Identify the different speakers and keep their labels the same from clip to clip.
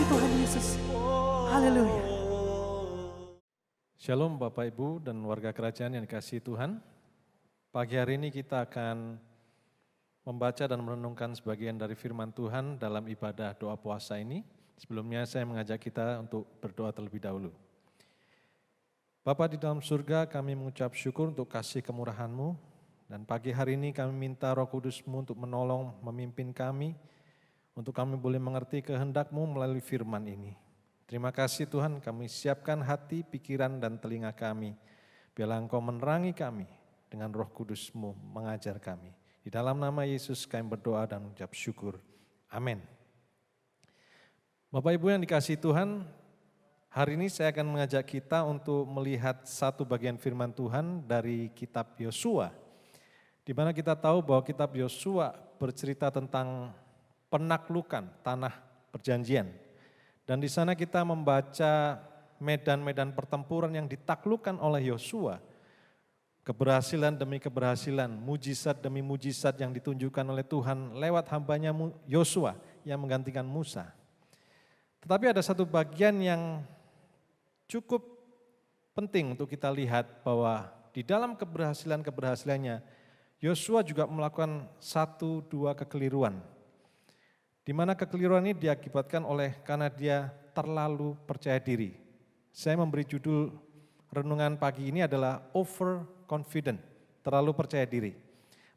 Speaker 1: kasih Tuhan Yesus. Haleluya.
Speaker 2: Shalom Bapak Ibu dan warga kerajaan yang dikasihi Tuhan. Pagi hari ini kita akan membaca dan merenungkan sebagian dari firman Tuhan dalam ibadah doa puasa ini. Sebelumnya saya mengajak kita untuk berdoa terlebih dahulu. Bapa di dalam surga, kami mengucap syukur untuk kasih kemurahan-Mu, dan pagi hari ini kami minta Roh Kudus-Mu untuk menolong, memimpin kami, untuk kami boleh mengerti kehendak-Mu melalui firman ini. Terima kasih Tuhan, kami siapkan hati, pikiran, dan telinga kami. Biarlah Engkau menerangi kami dengan Roh Kudus-Mu mengajar kami. Di dalam nama Yesus kami berdoa dan mengucap syukur. Amin. Bapak Ibu yang dikasihi Tuhan, hari ini saya akan mengajak kita untuk melihat satu bagian firman Tuhan dari kitab Yosua. Di mana kita tahu bahwa kitab Yosua bercerita tentang penaklukan tanah perjanjian. Dan di sana kita membaca medan-medan pertempuran yang ditaklukkan oleh Yosua. Keberhasilan demi keberhasilan, mujizat demi mujizat yang ditunjukkan oleh Tuhan lewat hambanya Yosua yang menggantikan Musa. Tetapi ada satu bagian yang cukup penting untuk kita lihat bahwa di dalam keberhasilannya, Yosua juga melakukan 1-2 kekeliruan. Di mana kekeliruan ini diakibatkan karena dia terlalu percaya diri. Saya memberi judul renungan pagi ini adalah overconfident, terlalu percaya diri.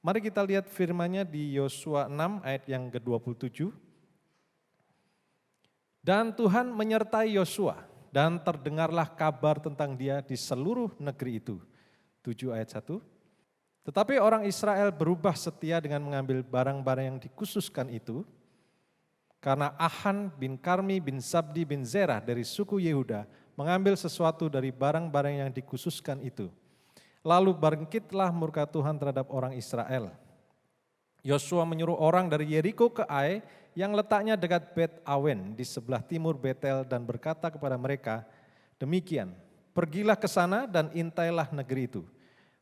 Speaker 2: Mari kita lihat firman-Nya di Yosua 6 ayat yang ke-27. Dan Tuhan menyertai Yosua, dan terdengarlah kabar tentang dia di seluruh negeri itu. 7 ayat 1. Tetapi orang Israel berubah setia dengan mengambil barang-barang yang dikhususkan itu, karena Ahan bin Karmi bin Sabdi bin Zerah dari suku Yehuda mengambil sesuatu dari barang-barang yang dikhususkan itu. Lalu bangkitlah murka Tuhan terhadap orang Israel. Yosua menyuruh orang dari Yeriko ke Ai yang letaknya dekat Bet Awen di sebelah timur Betel dan berkata kepada mereka, demikian, pergilah ke sana dan intailah negeri itu.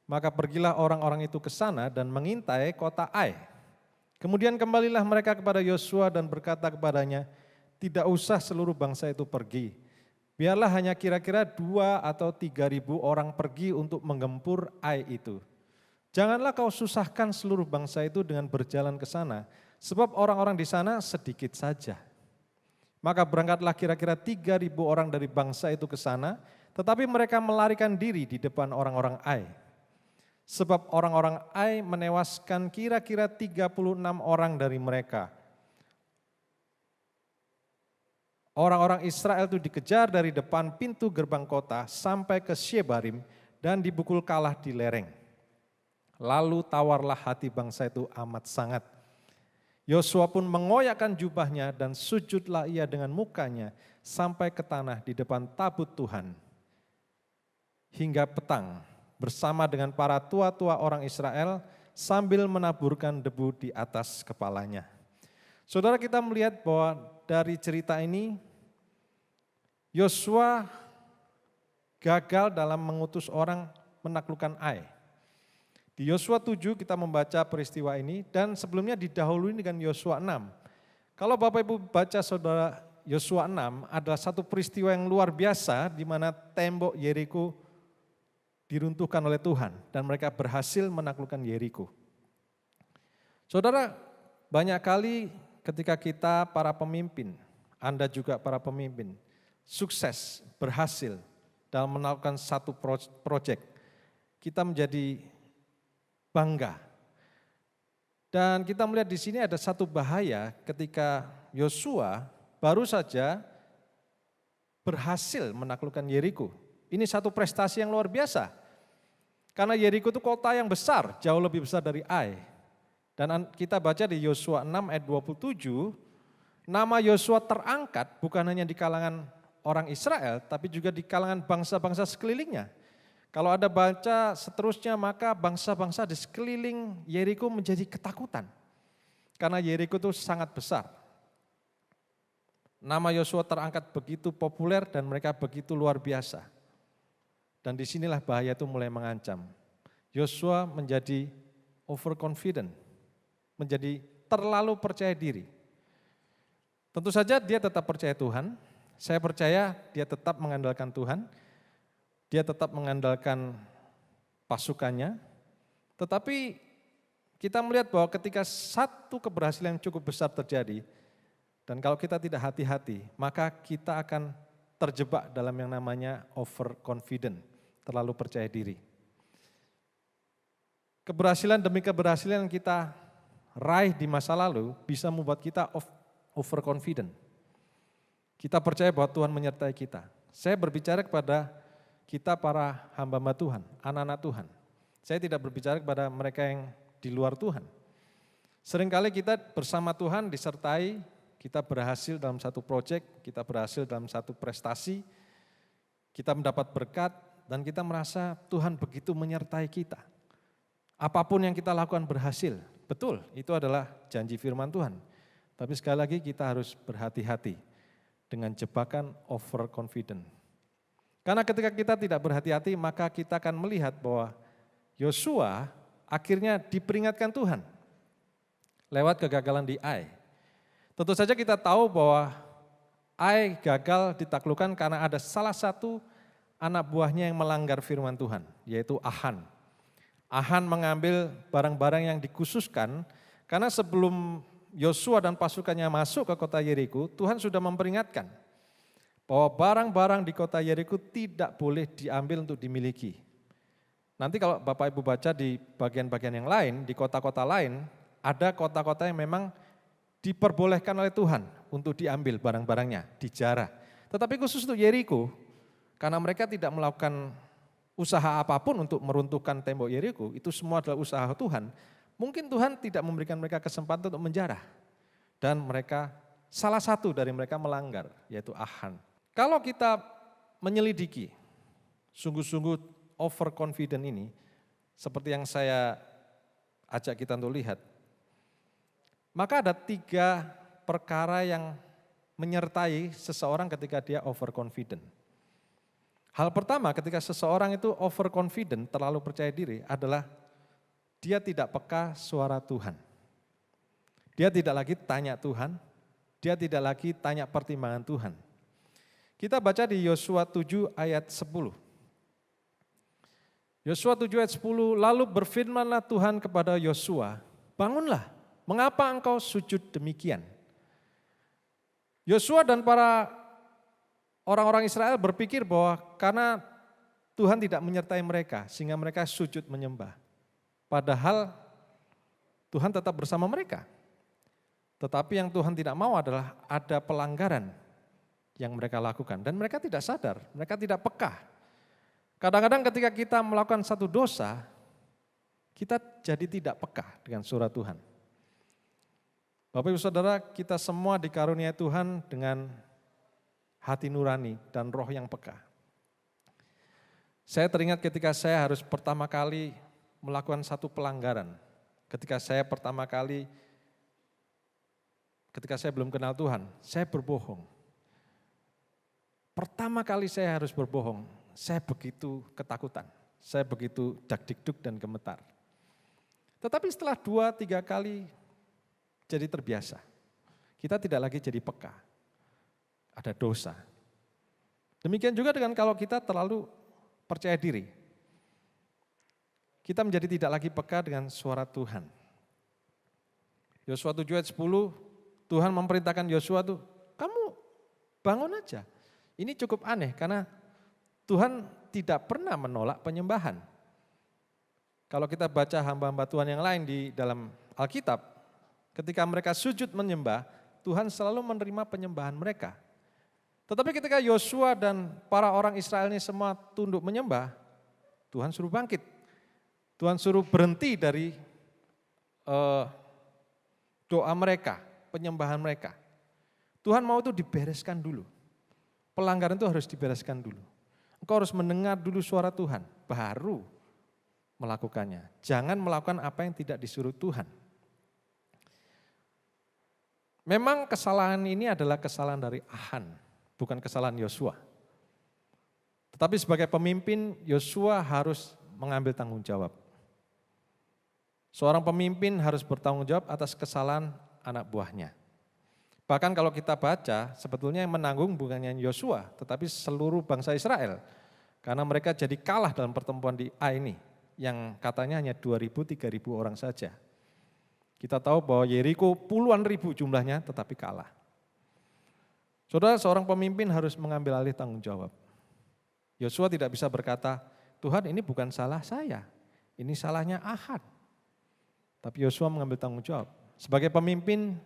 Speaker 2: Maka pergilah orang-orang itu ke sana dan mengintai kota Ai. Kemudian kembalilah mereka kepada Yosua dan berkata kepadanya, tidak usah seluruh bangsa itu pergi. Biarlah hanya kira-kira 2 atau 3.000 orang pergi untuk menggempur Ai itu. Janganlah kau susahkan seluruh bangsa itu dengan berjalan ke sana, sebab orang-orang di sana sedikit saja. Maka berangkatlah kira-kira 3.000 orang dari bangsa itu ke sana, tetapi mereka melarikan diri di depan orang-orang Ai. Sebab orang-orang Ai menewaskan kira-kira 36 orang dari mereka. Orang-orang Israel itu dikejar dari depan pintu gerbang kota sampai ke Shebarim dan dipukul kalah di lereng. Lalu tawarlah hati bangsa itu amat sangat. Yosua pun mengoyakkan jubahnya dan sujudlah ia dengan mukanya sampai ke tanah di depan tabut Tuhan. Hingga petang bersama dengan para tua-tua orang Israel sambil menaburkan debu di atas kepalanya. Saudara, kita melihat bahwa dari cerita ini Yosua gagal dalam mengutus orang menaklukkan Ai. Di Yosua 7 kita membaca peristiwa ini dan sebelumnya didahului dengan Yosua 6. Kalau Bapak Ibu baca saudara Yosua 6 adalah satu peristiwa yang luar biasa di mana tembok Yeriko diruntuhkan oleh Tuhan dan mereka berhasil menaklukkan Yeriko. Saudara, banyak kali ketika kita para pemimpin, Anda juga para pemimpin, sukses, berhasil dalam melakukan satu proyek, kita menjadi bangga. Dan kita melihat di sini ada satu bahaya ketika Yosua baru saja berhasil menaklukkan Yeriko. Ini satu prestasi yang luar biasa. Karena Yeriko itu kota yang besar, jauh lebih besar dari Ai. Dan kita baca di Yosua 6 ayat 27, nama Yosua terangkat bukan hanya di kalangan orang Israel, tapi juga di kalangan bangsa-bangsa sekelilingnya. Kalau Anda baca seterusnya, maka bangsa-bangsa di sekeliling Yeriko menjadi ketakutan. Karena Yeriko itu sangat besar. Nama Yosua terangkat begitu populer dan mereka begitu luar biasa. Dan disinilah bahaya itu mulai mengancam. Yosua menjadi overconfident, menjadi terlalu percaya diri. Tentu saja dia tetap percaya Tuhan, saya percaya dia tetap mengandalkan Tuhan, dia tetap mengandalkan pasukannya, tetapi kita melihat bahwa ketika satu keberhasilan yang cukup besar terjadi, dan kalau kita tidak hati-hati, maka kita akan terjebak dalam yang namanya overconfident, terlalu percaya diri. Keberhasilan demi keberhasilan yang kita raih di masa lalu bisa membuat kita overconfident. Kita percaya bahwa Tuhan menyertai kita. Saya berbicara kepada kita para hamba Tuhan, anak-anak Tuhan. Saya tidak berbicara kepada mereka yang di luar Tuhan. Seringkali kita bersama Tuhan disertai, kita berhasil dalam satu proyek, kita berhasil dalam satu prestasi, kita mendapat berkat, dan kita merasa Tuhan begitu menyertai kita. Apapun yang kita lakukan berhasil, betul, itu adalah janji firman Tuhan. Tapi sekali lagi kita harus berhati-hati dengan jebakan overconfident. Karena ketika kita tidak berhati-hati, maka kita akan melihat bahwa Yosua akhirnya diperingatkan Tuhan lewat kegagalan di Ai. Tentu saja kita tahu bahwa Ai gagal ditaklukkan karena ada salah satu anak buahnya yang melanggar firman Tuhan, yaitu Ahan. Ahan mengambil barang-barang yang dikhususkan, karena sebelum Yosua dan pasukannya masuk ke kota Yeriko, Tuhan sudah memperingatkan bahwa barang-barang di kota Yeriko tidak boleh diambil untuk dimiliki. Nanti kalau Bapak Ibu baca di bagian-bagian yang lain, di kota-kota lain, ada kota-kota yang memang diperbolehkan oleh Tuhan untuk diambil barang-barangnya, dijarah. Tetapi khusus untuk Yeriko, karena mereka tidak melakukan usaha apapun untuk meruntuhkan tembok Yeriko, itu semua adalah usaha Tuhan. Mungkin Tuhan tidak memberikan mereka kesempatan untuk menjarah. Dan mereka, salah satu dari mereka melanggar, yaitu Ahan. Kalau kita menyelidiki, sungguh-sungguh overconfident ini, seperti yang saya ajak kita untuk lihat, maka ada 3 perkara yang menyertai seseorang ketika dia overconfident. Hal pertama ketika seseorang itu overconfident, terlalu percaya diri, adalah dia tidak peka suara Tuhan. Dia tidak lagi tanya Tuhan, dia tidak lagi tanya pertimbangan Tuhan. Kita baca di Yosua 7 ayat 10. Yosua 7 ayat 10, lalu berfirmanlah Tuhan kepada Yosua, bangunlah, mengapa engkau sujud demikian? Yosua dan para orang-orang Israel berpikir bahwa karena Tuhan tidak menyertai mereka, sehingga mereka sujud menyembah. Padahal Tuhan tetap bersama mereka. Tetapi yang Tuhan tidak mau adalah ada pelanggaran yang mereka lakukan. Dan mereka tidak sadar, mereka tidak peka. Kadang-kadang ketika kita melakukan satu dosa, kita jadi tidak peka dengan suara Tuhan. Bapak Ibu Saudara, kita semua dikaruniai Tuhan dengan hati nurani dan roh yang peka. Saya teringat ketika saya harus pertama kali melakukan satu pelanggaran. Ketika saya belum kenal Tuhan, saya berbohong. Pertama kali saya harus berbohong, saya begitu ketakutan, saya begitu dak-dikduk dan gemetar. Tetapi setelah 2-3 kali jadi terbiasa, kita tidak lagi jadi peka, ada dosa. Demikian juga dengan kalau kita terlalu percaya diri, kita menjadi tidak lagi peka dengan suara Tuhan. Yosua 7 ayat 10, Tuhan memerintahkan Yosua tuh, kamu bangun aja. Ini cukup aneh karena Tuhan tidak pernah menolak penyembahan. Kalau kita baca hamba-hamba Tuhan yang lain di dalam Alkitab, ketika mereka sujud menyembah, Tuhan selalu menerima penyembahan mereka. Tetapi ketika Yosua dan para orang Israel ini semua tunduk menyembah, Tuhan suruh bangkit. Tuhan suruh berhenti dari doa mereka, penyembahan mereka. Tuhan mau itu dibereskan dulu. Pelanggaran itu harus dibereskan dulu. Engkau harus mendengar dulu suara Tuhan, baru melakukannya. Jangan melakukan apa yang tidak disuruh Tuhan. Memang kesalahan ini adalah kesalahan dari Ahan, bukan kesalahan Yosua. Tetapi sebagai pemimpin, Yosua harus mengambil tanggung jawab. Seorang pemimpin harus bertanggung jawab atas kesalahan anak buahnya. Bahkan kalau kita baca, sebetulnya yang menanggung bukannya Yosua, tetapi seluruh bangsa Israel. Karena mereka jadi kalah dalam pertemuan di Ai ini, yang katanya hanya 2.000, 3.000 orang saja. Kita tahu bahwa Yeriko puluhan ribu jumlahnya tetapi kalah. Saudara, seorang pemimpin harus mengambil alih tanggung jawab. Yosua tidak bisa berkata, Tuhan ini bukan salah saya, ini salahnya Ahad. Tapi Yosua mengambil tanggung jawab. Sebagai pemimpin,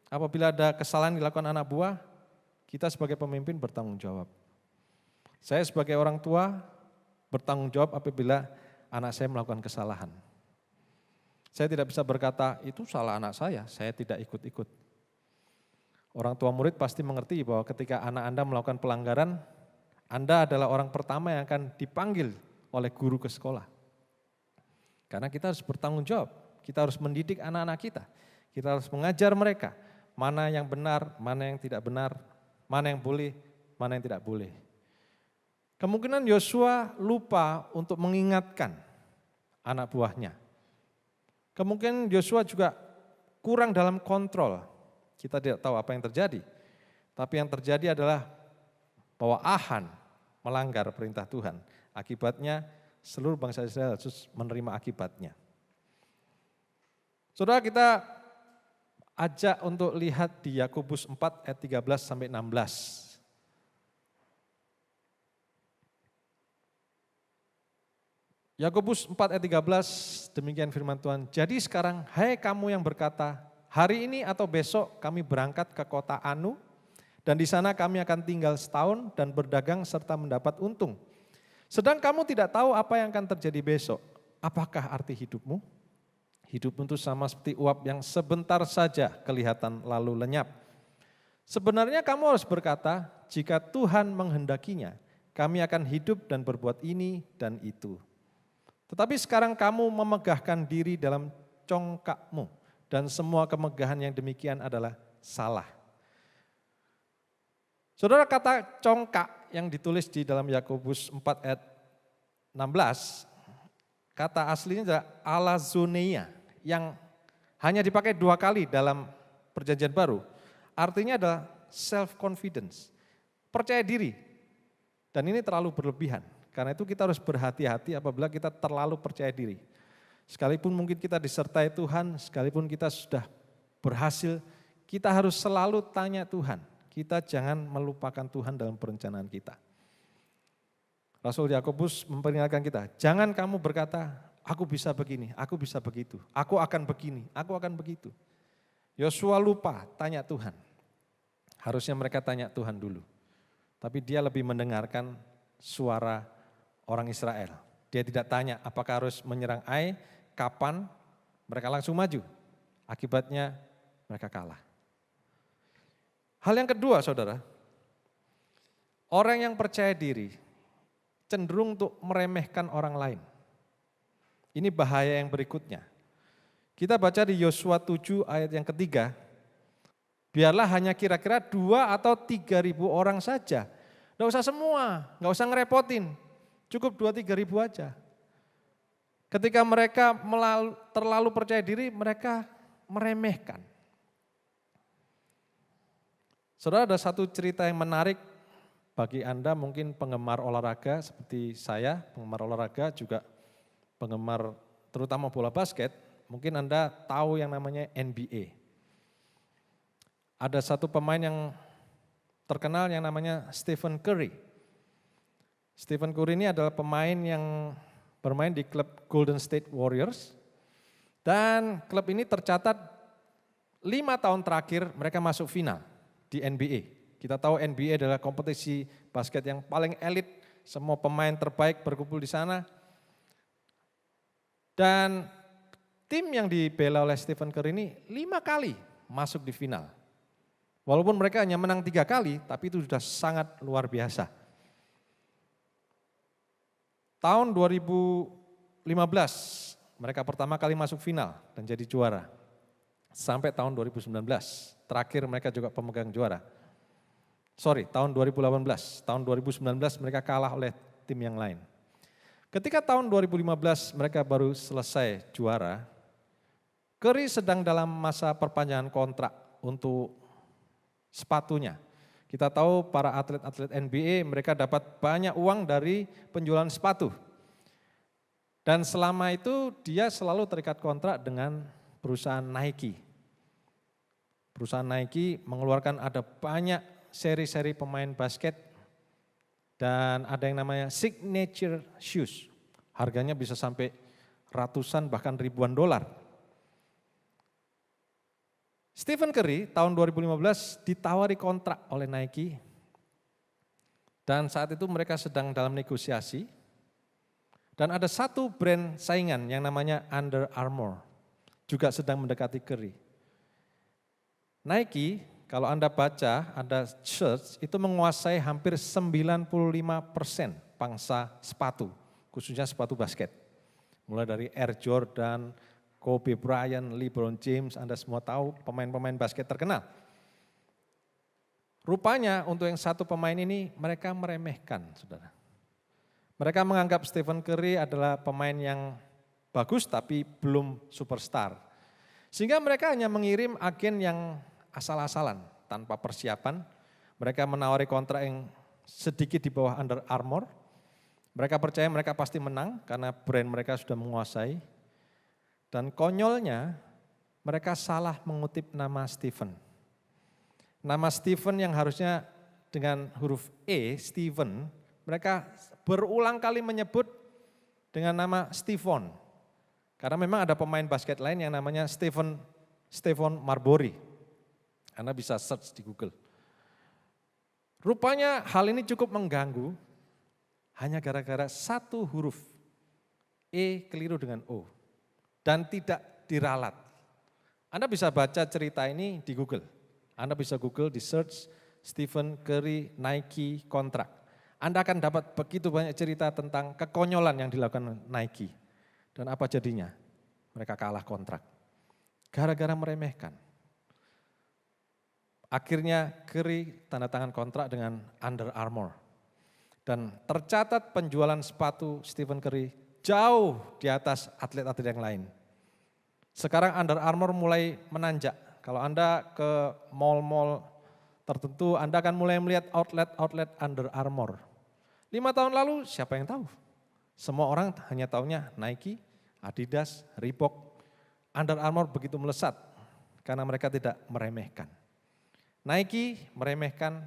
Speaker 2: apabila ada kesalahan dilakukan anak buah, kita sebagai pemimpin bertanggung jawab. Saya sebagai orang tua bertanggung jawab apabila anak saya melakukan kesalahan. Saya tidak bisa berkata, itu salah anak saya tidak ikut-ikut. Orang tua murid pasti mengerti bahwa ketika anak Anda melakukan pelanggaran, Anda adalah orang pertama yang akan dipanggil oleh guru ke sekolah. Karena kita harus bertanggung jawab, kita harus mendidik anak-anak kita harus mengajar mereka. Mana yang benar, mana yang tidak benar, mana yang boleh, mana yang tidak boleh. Kemungkinan Yosua lupa untuk mengingatkan anak buahnya. Kemungkinan Yosua juga kurang dalam kontrol. Kita tidak tahu apa yang terjadi. Tapi yang terjadi adalah bahwa Ahan melanggar perintah Tuhan. Akibatnya seluruh bangsa Israel harus menerima akibatnya. Saudara, kita ajak untuk lihat di Yakobus 4 ayat 13 sampai 16. Yakobus 4 ayat 13, demikian firman Tuhan. Jadi sekarang, hai kamu yang berkata, hari ini atau besok kami berangkat ke kota Anu, dan di sana kami akan tinggal setahun dan berdagang serta mendapat untung. Sedang kamu tidak tahu apa yang akan terjadi besok. Apakah arti hidupmu? Hidupmu itu sama seperti uap yang sebentar saja kelihatan lalu lenyap. Sebenarnya kamu harus berkata, jika Tuhan menghendakinya, kami akan hidup dan berbuat ini dan itu. Tetapi sekarang kamu memegahkan diri dalam congkakmu, dan semua kemegahan yang demikian adalah salah. Saudara, kata congkak yang ditulis di dalam Yakobus 4 ayat 16, kata aslinya adalah alazoneia, yang hanya dipakai 2 kali dalam perjanjian baru. Artinya adalah self-confidence, percaya diri, dan ini terlalu berlebihan. Karena itu kita harus berhati-hati apabila kita terlalu percaya diri. Sekalipun mungkin kita disertai Tuhan, sekalipun kita sudah berhasil, kita harus selalu tanya Tuhan. Kita jangan melupakan Tuhan dalam perencanaan kita. Rasul Yakobus memperingatkan kita, jangan kamu berkata, aku bisa begini, aku bisa begitu, aku akan begini, aku akan begitu. Yosua lupa tanya Tuhan. Harusnya mereka tanya Tuhan dulu. Tapi dia lebih mendengarkan suara orang Israel. Dia tidak tanya apakah harus menyerang Ai, kapan, mereka langsung maju. Akibatnya mereka kalah. Hal yang kedua, saudara, orang yang percaya diri cenderung untuk meremehkan orang lain. Ini bahaya yang berikutnya. Kita baca di Yosua 7 ayat yang ketiga, biarlah hanya kira-kira 2 atau 3.000 orang saja. Nggak usah semua, nggak usah ngerepotin. Cukup 2-3 ribu aja. Ketika mereka terlalu percaya diri, mereka meremehkan. Saudara, ada satu cerita yang menarik bagi Anda mungkin penggemar olahraga seperti saya, penggemar olahraga juga penggemar terutama bola basket, mungkin Anda tahu yang namanya NBA. Ada satu pemain yang terkenal yang namanya Stephen Curry. Stephen Curry ini adalah pemain yang bermain di klub Golden State Warriors. Dan klub ini tercatat 5 tahun terakhir mereka masuk final di NBA. Kita tahu NBA adalah kompetisi basket yang paling elit, semua pemain terbaik berkumpul di sana. Dan tim yang dibela oleh Stephen Curry ini 5 kali masuk di final. Walaupun mereka hanya menang 3 kali, tapi itu sudah sangat luar biasa. Tahun 2015 mereka pertama kali masuk final dan jadi juara. Sampai tahun 2019, terakhir mereka juga pemegang juara. Tahun 2018, tahun 2019 mereka kalah oleh tim yang lain. Ketika tahun 2015 mereka baru selesai juara, Curry sedang dalam masa perpanjangan kontrak untuk sepatunya. Kita tahu para atlet-atlet NBA mereka dapat banyak uang dari penjualan sepatu. Dan selama itu dia selalu terikat kontrak dengan perusahaan Nike. Perusahaan Nike mengeluarkan ada banyak seri-seri pemain basket dan ada yang namanya signature shoes. Harganya bisa sampai ratusan bahkan ribuan dolar. Stephen Curry tahun 2015 ditawari kontrak oleh Nike dan saat itu mereka sedang dalam negosiasi dan ada satu brand saingan yang namanya Under Armour juga sedang mendekati Curry. Nike kalau Anda baca, Anda search itu menguasai hampir 95% pangsa sepatu, khususnya sepatu basket. Mulai dari Air Jordan, Kobe Bryant, LeBron James, Anda semua tahu pemain-pemain basket terkenal. Rupanya untuk yang satu pemain ini mereka meremehkan, saudara. Mereka menganggap Stephen Curry adalah pemain yang bagus tapi belum superstar. Sehingga mereka hanya mengirim agen yang asal-asalan, tanpa persiapan. Mereka menawari kontrak yang sedikit di bawah Under Armour. Mereka percaya mereka pasti menang karena brand mereka sudah menguasai. Dan konyolnya mereka salah mengutip nama Stephen. Nama Stephen yang harusnya dengan huruf E, Stephen, mereka berulang kali menyebut dengan nama Stephon. Karena memang ada pemain basket lain yang namanya Stephon Marbury. Anda bisa search di Google. Rupanya hal ini cukup mengganggu hanya gara-gara satu huruf E keliru dengan O. Dan tidak diralat. Anda bisa baca cerita ini di Google. Anda bisa Google di search Stephen Curry Nike kontrak. Anda akan dapat begitu banyak cerita tentang kekonyolan yang dilakukan Nike. Dan apa jadinya? Mereka kalah kontrak. Gara-gara meremehkan. Akhirnya Curry tanda tangan kontrak dengan Under Armour. Dan tercatat penjualan sepatu Stephen Curry jauh di atas atlet-atlet yang lain. Sekarang Under Armour mulai menanjak. Kalau Anda ke mall-mall tertentu, Anda akan mulai melihat outlet Under Armour. 5 tahun lalu siapa yang tahu? Semua orang hanya tahunya Nike, Adidas, Reebok. Under Armour begitu melesat karena mereka tidak meremehkan. Nike meremehkan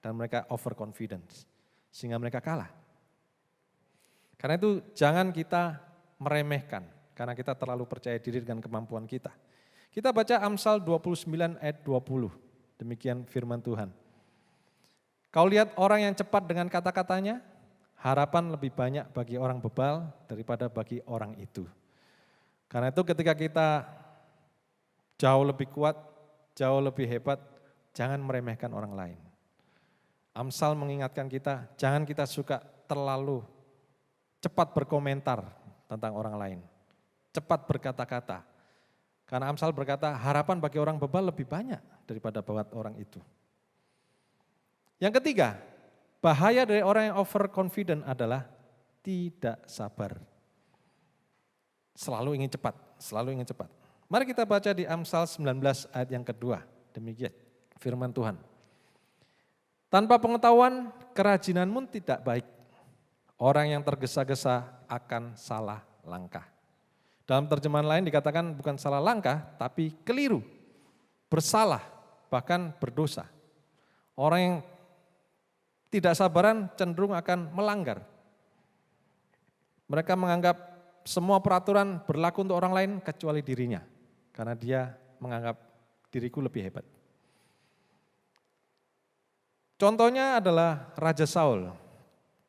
Speaker 2: dan mereka overconfidence sehingga mereka kalah. Karena itu jangan kita meremehkan karena kita terlalu percaya diri dengan kemampuan kita. Kita baca Amsal 29 ayat 20, demikian firman Tuhan. Kau lihat orang yang cepat dengan kata-katanya, harapan lebih banyak bagi orang bebal daripada bagi orang itu. Karena itu ketika kita jauh lebih kuat, jauh lebih hebat, jangan meremehkan orang lain. Amsal mengingatkan kita, jangan kita suka terlalu cepat berkomentar tentang orang lain. Cepat berkata-kata. Karena Amsal berkata harapan bagi orang bebal lebih banyak daripada buat orang itu. Yang ketiga, bahaya dari orang yang overconfident adalah tidak sabar. Selalu ingin cepat, selalu ingin cepat. Mari kita baca di Amsal 19 ayat yang kedua. Demikian firman Tuhan. Tanpa pengetahuan kerajinanmu tidak baik. Orang yang tergesa-gesa akan salah langkah. Dalam terjemahan lain dikatakan bukan salah langkah, tapi keliru, bersalah, bahkan berdosa. Orang yang tidak sabaran cenderung akan melanggar. Mereka menganggap semua peraturan berlaku untuk orang lain kecuali dirinya. Karena dia menganggap diriku lebih hebat. Contohnya adalah Raja Saul.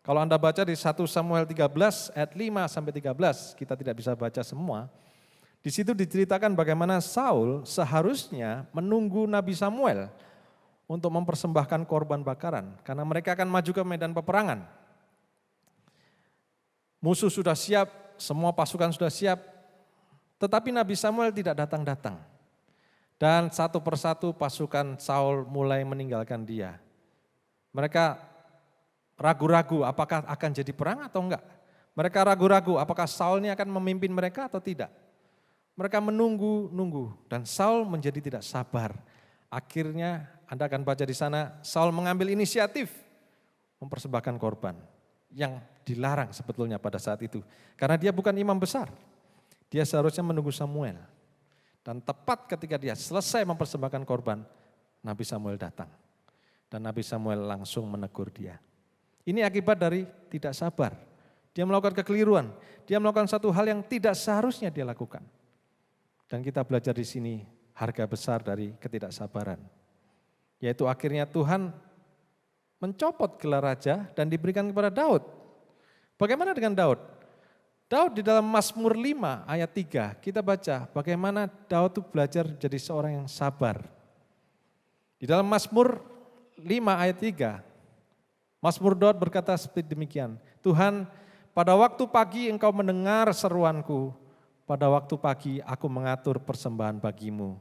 Speaker 2: Kalau Anda baca di 1 Samuel 13 ayat 5 sampai 13, kita tidak bisa baca semua. Di situ diceritakan bagaimana Saul seharusnya menunggu Nabi Samuel untuk mempersembahkan korban bakaran karena mereka akan maju ke medan peperangan. Musuh sudah siap, semua pasukan sudah siap, tetapi Nabi Samuel tidak datang-datang. Dan satu persatu pasukan Saul mulai meninggalkan dia. Mereka ragu-ragu apakah akan jadi perang atau enggak. Mereka ragu-ragu apakah Saul ini akan memimpin mereka atau tidak. Mereka menunggu dan Saul menjadi tidak sabar. Akhirnya Anda akan baca di sana, Saul mengambil inisiatif mempersembahkan korban yang dilarang sebetulnya pada saat itu. Karena dia bukan imam besar, dia seharusnya menunggu Samuel. Dan tepat ketika dia selesai mempersembahkan korban, Nabi Samuel datang. Dan Nabi Samuel langsung menegur dia. Ini akibat dari tidak sabar. Dia melakukan kekeliruan, dia melakukan satu hal yang tidak seharusnya dia lakukan. Dan kita belajar di sini harga besar dari ketidaksabaran. Yaitu akhirnya Tuhan mencopot gelar raja dan diberikan kepada Daud. Bagaimana dengan Daud? Daud di dalam Mazmur 5 ayat 3 kita baca bagaimana Daud itu belajar jadi seorang yang sabar. Di dalam Mazmur 5 ayat 3, Mazmur Daud berkata seperti demikian, Tuhan, pada waktu pagi engkau mendengar seruanku, pada waktu pagi aku mengatur persembahan bagimu,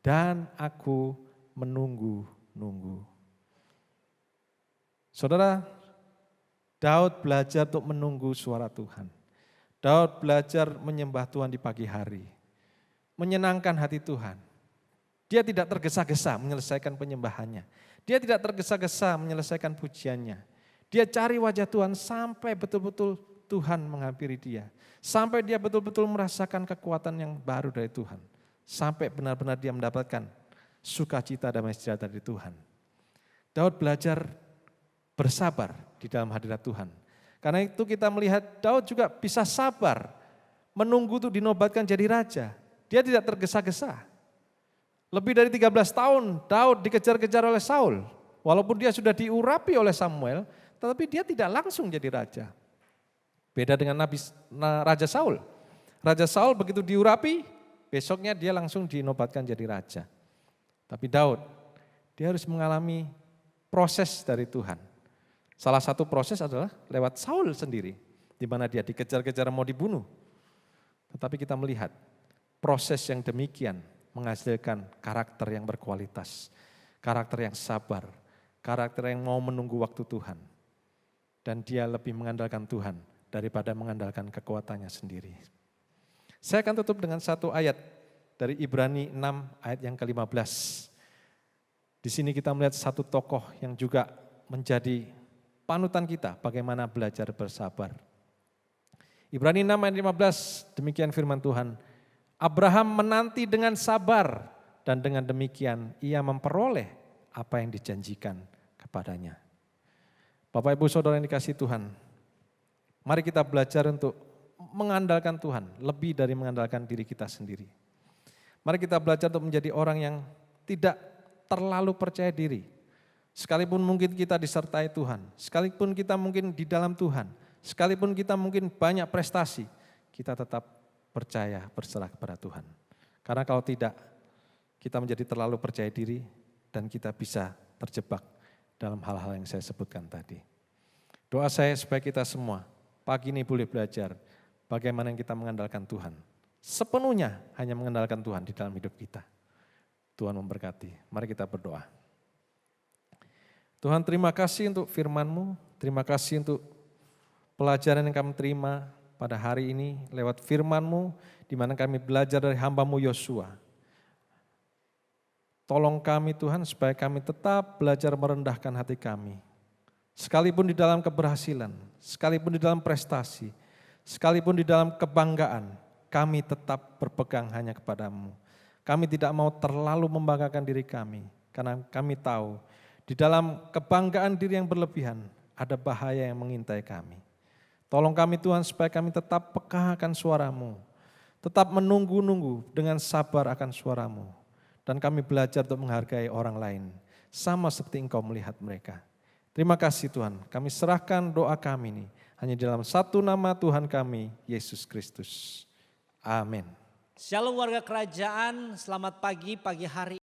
Speaker 2: dan aku menunggu-nunggu. Saudara, Daud belajar untuk menunggu suara Tuhan. Daud belajar menyembah Tuhan di pagi hari, menyenangkan hati Tuhan. Dia tidak tergesa-gesa menyelesaikan penyembahannya. Dia tidak tergesa-gesa menyelesaikan pujiannya. Dia cari wajah Tuhan sampai betul-betul Tuhan menghampiri dia. Sampai dia betul-betul merasakan kekuatan yang baru dari Tuhan. Sampai benar-benar dia mendapatkan sukacita damai sejahtera dari Tuhan. Daud belajar bersabar di dalam hadirat Tuhan. Karena itu kita melihat Daud juga bisa sabar menunggu itu dinobatkan jadi raja. Dia tidak tergesa-gesa. Lebih dari 13 tahun Daud dikejar-kejar oleh Saul. Walaupun dia sudah diurapi oleh Samuel, tetapi dia tidak langsung jadi raja. Beda dengan Raja Saul. Raja Saul begitu diurapi, besoknya dia langsung dinobatkan jadi raja. Tapi Daud, dia harus mengalami proses dari Tuhan. Salah satu proses adalah lewat Saul sendiri, di mana dia dikejar-kejar mau dibunuh. Tetapi kita melihat proses yang demikian menghasilkan karakter yang berkualitas, karakter yang sabar, karakter yang mau menunggu waktu Tuhan. Dan dia lebih mengandalkan Tuhan daripada mengandalkan kekuatannya sendiri. Saya akan tutup dengan satu ayat dari Ibrani 6 ayat yang ke-15. Di sini kita melihat satu tokoh yang juga menjadi panutan kita bagaimana belajar bersabar. Ibrani 6 ayat 15, demikian firman Tuhan. Abraham menanti dengan sabar dan dengan demikian ia memperoleh apa yang dijanjikan kepadanya. Bapak Ibu Saudara yang dikasihi Tuhan, mari kita belajar untuk mengandalkan Tuhan lebih dari mengandalkan diri kita sendiri. Mari kita belajar untuk menjadi orang yang tidak terlalu percaya diri. Sekalipun mungkin kita disertai Tuhan, sekalipun kita mungkin di dalam Tuhan, sekalipun kita mungkin banyak prestasi, kita tetap percaya berserah kepada Tuhan. Karena kalau tidak, kita menjadi terlalu percaya diri dan kita bisa terjebak dalam hal-hal yang saya sebutkan tadi. Doa saya supaya kita semua pagi ini boleh belajar bagaimana yang kita mengandalkan Tuhan. Sepenuhnya hanya mengandalkan Tuhan di dalam hidup kita. Tuhan memberkati. Mari kita berdoa. Tuhan, terima kasih untuk firman-Mu, terima kasih untuk pelajaran yang kami terima pada hari ini lewat firman-Mu, di mana kami belajar dari hamba-Mu Yosua. Tolong kami Tuhan supaya kami tetap belajar merendahkan hati kami. Sekalipun di dalam keberhasilan, sekalipun di dalam prestasi, sekalipun di dalam kebanggaan, kami tetap berpegang hanya kepada-Mu. Kami tidak mau terlalu membanggakan diri kami, karena kami tahu di dalam kebanggaan diri yang berlebihan, ada bahaya yang mengintai kami. Tolong kami Tuhan supaya kami tetap peka akan suara-Mu, tetap menunggu-nunggu dengan sabar akan suara-Mu. Dan kami belajar untuk menghargai orang lain, sama seperti Engkau melihat mereka. Terima kasih Tuhan, kami serahkan doa kami ini, hanya dalam satu nama Tuhan kami, Yesus Kristus. Amin.
Speaker 1: Shalom warga kerajaan, selamat pagi hari